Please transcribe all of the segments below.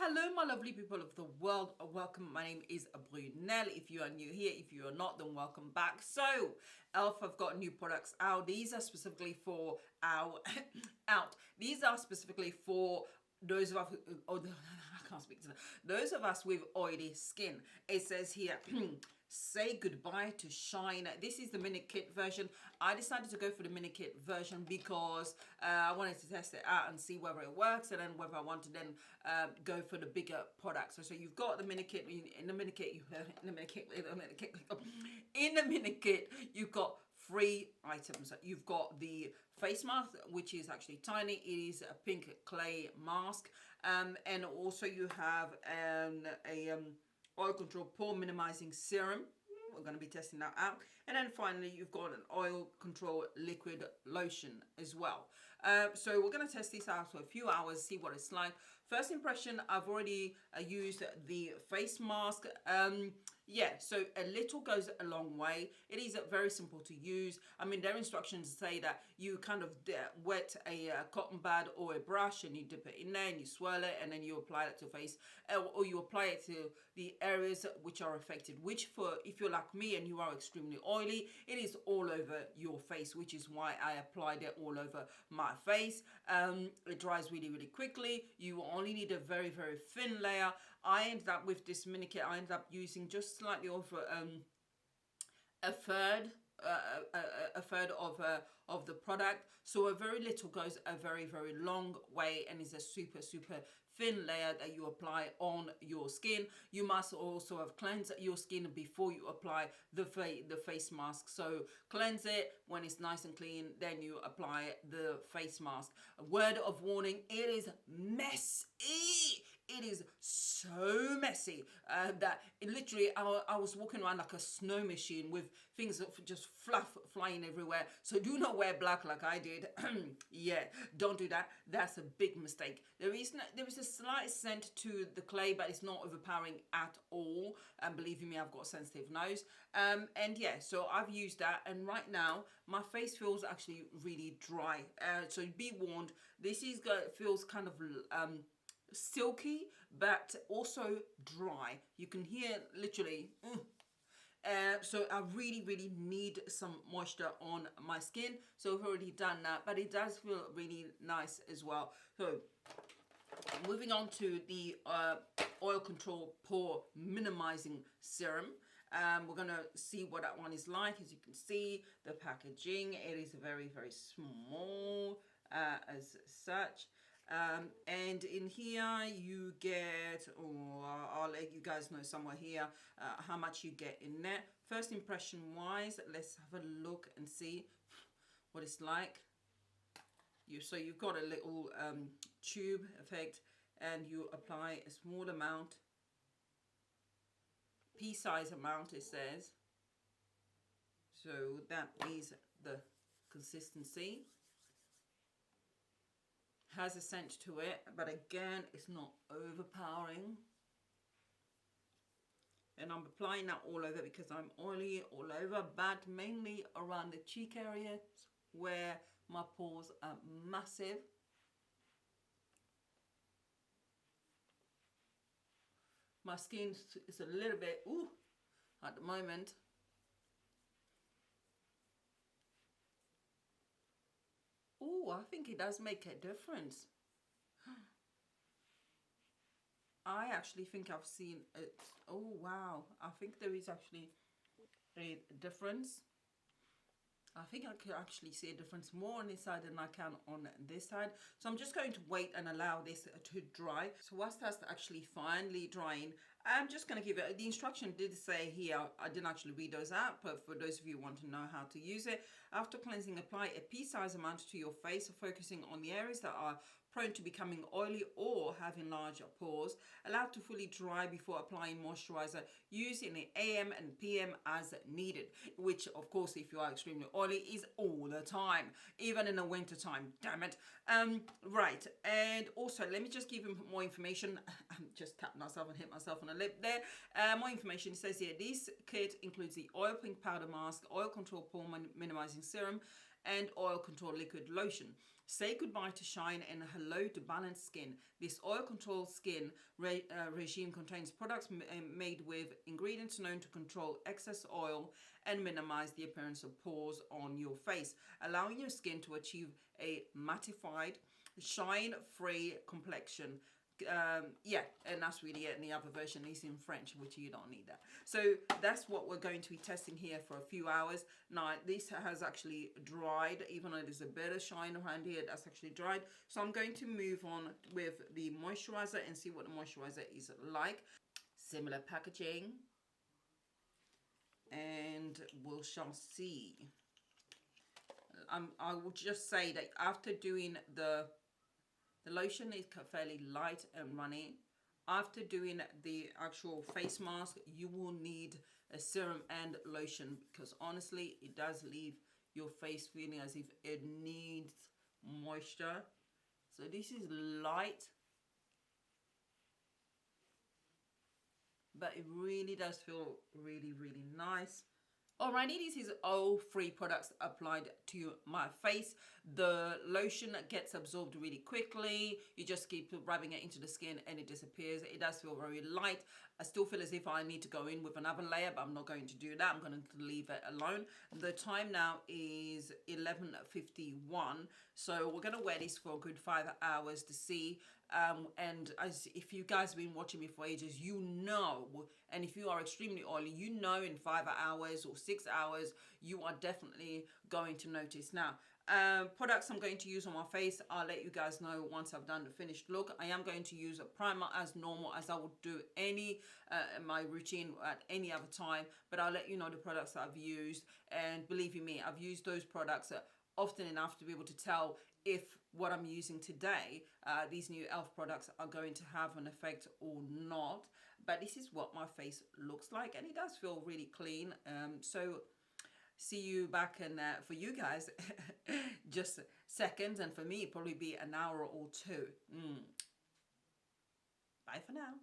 Hello my lovely people of the world, welcome. My name is Brunel. If you are new here, if you are not, then welcome back. So Elf have got new products out. These are specifically for these are specifically for those of us, I can't speak to them. Those of us with oily skin. It says here, say goodbye to shine. This is the mini kit version. I decided to go for the mini kit version because I wanted to test it out and see whether it works, and then whether I want to then go for the bigger products. So you've got the mini kit. In the mini kit, you've got 3 items. You've got the face mask, which is actually tiny. It is a pink clay mask, and also you have oil control pore minimizing serum. We're going to be testing that out. And then finally, you've got an oil control liquid lotion as well. So we're going to test this out for a few hours, see what it's like. First impression, I've already used the face mask. Yeah, so a little goes a long way. It is very simple to use. I mean, their instructions say that you kind of wet a cotton pad or a brush and you dip it in there and you swirl it and then you apply it to face, or you apply it to the areas which are affected, which for if you're like me and you are extremely oily, it is all over your face, which is why I applied it all over my face. It dries really, really quickly. You only need a very, very thin layer. I ended up with this mini kit, I ended up using just slightly over a third of the product. So a very little goes a very, very long way and is a super, super thin layer that you apply on your skin. You must also have cleansed your skin before you apply the face mask. So cleanse it when it's nice and clean, then you apply the face mask. A word of warning, it is messy. It is so messy that it literally, I was walking around like a snow machine with things of just fluff flying everywhere. So do not wear black like I did. Yeah, don't do that. That's a big mistake. There is a slight scent to the clay, but it's not overpowering at all. And believe me, I've got a sensitive nose. And yeah, so I've used that, and right now my face feels actually really dry. So be warned. This feels kind of silky, but also dry. You can hear literally. So I really, really need some moisture on my skin. So I've already done that, but it does feel really nice as well. So moving on to the oil control pore minimizing serum. We're gonna see what that one is like. As you can see, the packaging, it is very, very small as such. And in here you get, I'll let you guys know somewhere here how much you get in there. First impression wise, let's have a look and see what it's like. So you've got a little tube effect, and you apply a small amount, pea-size amount it says. So that is the consistency. Has a scent to it, but again, it's not overpowering. And I'm applying that all over because I'm oily all over, but mainly around the cheek areas where my pores are massive. My skin is a little bit at the moment. I think it does make a difference. I actually think I've seen it. Oh wow, I think there is actually a difference. I think I could actually see a difference more on this side than I can on this side. So I'm just going to wait and allow this to dry. So whilst that's actually finally drying, I'm just going to give it, the instruction did say here, I didn't actually read those out, but for those of you who want to know how to use it, after cleansing, apply a pea-size amount to your face, focusing on the areas that are prone to becoming oily or having larger pores. Allow to fully dry before applying moisturizer. Use in the AM and PM as needed, which of course, if you are extremely oily, is all the time, even in the winter time, damn it. Right, and also let me just give you more information. I'm just tapping myself and hit myself on the lip there. More information, it says here, this kit includes the oil pink powder mask, oil control pore minimizing serum, and Oil Control Liquid Lotion. Say goodbye to shine and hello to balanced skin. This oil control skin regime contains products made with ingredients known to control excess oil and minimize the appearance of pores on your face, allowing your skin to achieve a mattified, shine-free complexion. Yeah, and that's really it. And the other version is in French, which you don't need that. So that's what we're going to be testing here for a few hours. Now this has actually dried, even though there's a bit of shine around here, that's actually dried. So I'm going to move on with the moisturizer and see what the moisturizer is like. Similar packaging, and we shall see. I will just say that after doing the lotion is fairly light and runny. After doing the actual face mask, you will need a serum and lotion, because honestly, it does leave your face feeling as if it needs moisture. So this is light, but it really does feel really, really nice. Alrighty, this is all 3 products applied to my face. The lotion gets absorbed really quickly. You just keep rubbing it into the skin and it disappears. It does feel very light. I still feel as if I need to go in with another layer, but I'm not going to do that. I'm going to leave it alone. The time now is 11:51, so we're going to wear this for a good 5 hours to see. And as if you guys have been watching me for ages, you know, and if you are extremely oily, you know in 5 hours or 6 hours, you are definitely going to notice. Now, products I'm going to use on my face, I'll let you guys know once I've done the finished look. I am going to use a primer as normal, as I would do any my routine at any other time, but I'll let you know the products that I've used. And believe you me, I've used those products often enough to be able to tell if what I'm using today, these new e.l.f. products, are going to have an effect or not. But this is what my face looks like, and it does feel really clean. So see you back, and for you guys just seconds, and for me probably be an hour or 2. Bye for now.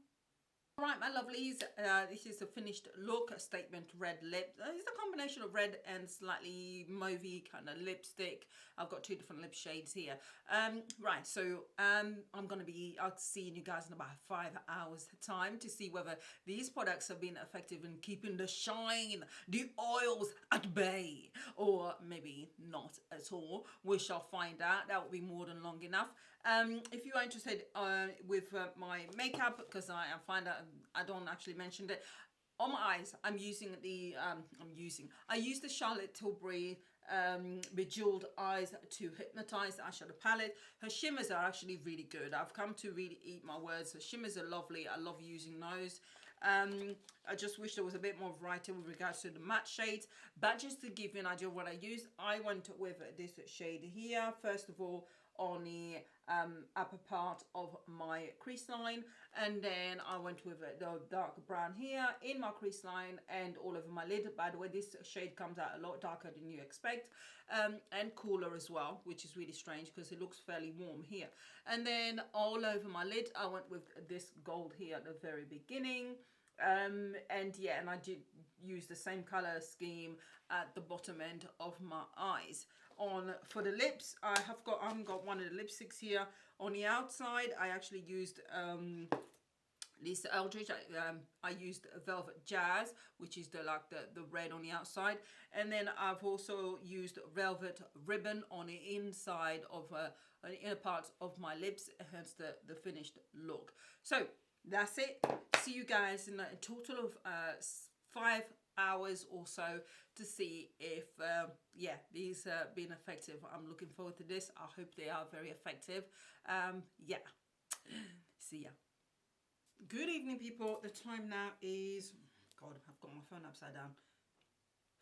Alright, my lovelies, this is the finished look. Statement red lip. It's a combination of red and slightly mauvey kind of lipstick. I've got 2 different lip shades here. Right, so I'll see you guys in about 5 hours time to see whether these products have been effective in keeping the shine, the oils at bay, or maybe not at all. We shall find out. That will be more than long enough. If you are interested with my makeup, because I find out I don't actually mention it, on my eyes I'm using the I use the Charlotte Tilbury Bejeweled Eyes to Hypnotize eyeshadow palette. Her shimmers are actually really good. I've come to really eat my words. Her shimmers are lovely. I love using those. I just wish there was a bit more variety with regards to the matte shades, but just to give you an idea of what I used, I went with this shade here first of all on the upper part of my crease line, and then I went with the dark brown here in my crease line and all over my lid. By the way, this shade comes out a lot darker than you expect, and cooler as well, which is really strange because it looks fairly warm here. And then all over my lid I went with this gold here at the very beginning, and yeah, and I did use the same color scheme at the bottom end of my eyes. For the lips, I've got one of the lipsticks here. On the outside, I actually used Lisa Eldridge. I used Velvet Jazz, which is the red on the outside, and then I've also used Velvet Ribbon on the inside of the inner parts of my lips, hence the finished look. So that's it. See you guys in a total of 5 hours or so to see if yeah, these been effective. I'm looking forward to this. I hope they are very effective. Yeah, see ya. Good evening, people. The time now is, God, I've got my phone upside down,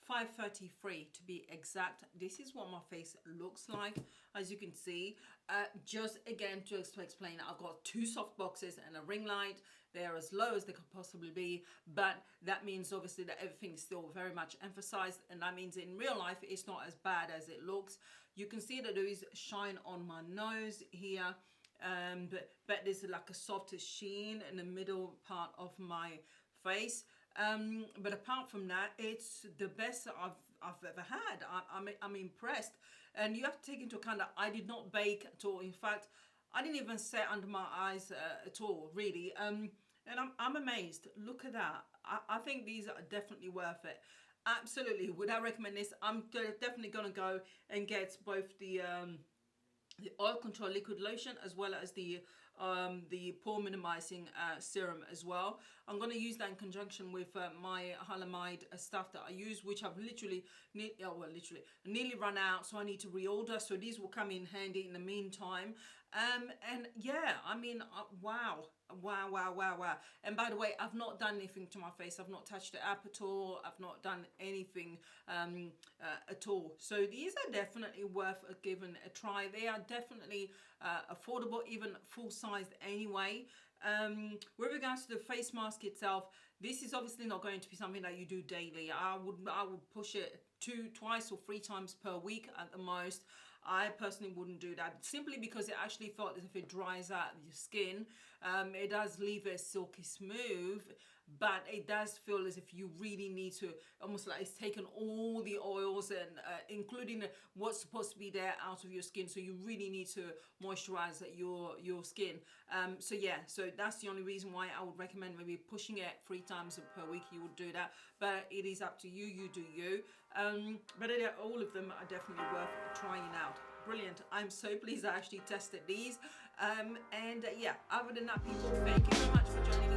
5:33 to be exact. This is what my face looks like. As you can see, just again to explain, I've got 2 soft boxes and a ring light. They're as low as they could possibly be, but that means obviously that everything is still very much emphasized, and that means in real life it's not as bad as it looks. You can see that there is shine on my nose here, but there's like a softer sheen in the middle part of my face. But apart from that, it's the best that I've ever had. I'm impressed. And you have to take into account that I did not bake at all. In fact, I didn't even set under my eyes at all, really. And I'm amazed. Look at that. I think these are definitely worth it. Absolutely. Would I recommend this? I'm definitely going to go and get both the oil control liquid lotion as well as the pore minimizing serum as well. I'm going to use that in conjunction with my Niacinamide stuff that I use, which I've literally nearly run out, so I need to reorder. So these will come in handy in the meantime. And yeah, I mean, wow. And by the way, I've not done anything to my face. I've not touched it up at all. I've not done anything at all. So these are definitely worth giving a try. They are definitely affordable, even full-sized anyway. With regards to the face mask itself, this is obviously not going to be something that you do daily. I would push it twice or 3 times per week at the most. I personally wouldn't do that, simply because it actually felt as if it dries out your skin. It does leave it silky smooth, but it does feel as if you really need to, almost like it's taken all the oils and including what's supposed to be there out of your skin. So you really need to moisturize your skin. So yeah, so that's the only reason why I would recommend maybe pushing it 3 times per week. You would do that, but it is up to you. You do you. But all of them are definitely worth trying out. Brilliant. I'm so pleased I actually tested these. And yeah, other than that, people, thank you very much for joining